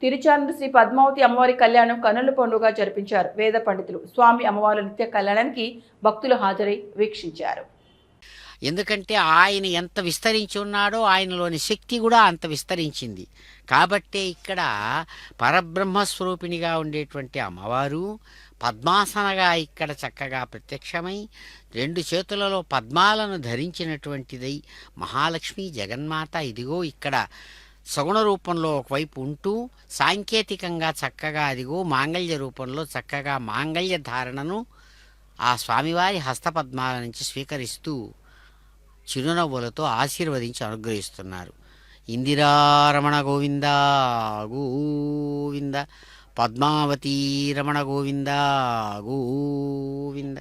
తిరుచానూరు శ్రీ పద్మావతి అమ్మవారి కళ్యాణం కన్నుల పండుగ జరిపించారు. వేద పండితులు స్వామి అమ్మవార్ల నిత్య కళ్యాణానికి భక్తులు హాజరై వీక్షించారు. ఎందుకంటే ఆయన ఎంత విస్తరించి ఉన్నాడో ఆయనలోని శక్తి కూడా అంత విస్తరించింది. కాబట్టే ఇక్కడ పరబ్రహ్మస్వరూపిణిగా ఉండేటువంటి అమ్మవారు పద్మాసనగా ఇక్కడ చక్కగా ప్రత్యక్షమై 2 చేతులలో పద్మాలను ధరించినటువంటిదై మహాలక్ష్మి జగన్మాత ఇదిగో ఇక్కడ సగుణ రూపంలో ఒకవైపు ఉంటూ సాంకేతికంగా చక్కగా అదిగో మాంగళ్య రూపంలో చక్కగా మాంగళ్య ధారణను ఆ స్వామివారి హస్తపద్మాల నుంచి స్వీకరిస్తూ చిరునవ్వులతో ఆశీర్వదించి అనుగ్రహిస్తున్నారు. ఇందిరారమణ గోవింద గోవింద, పద్మావతీ రమణ గోవింద గోవింద.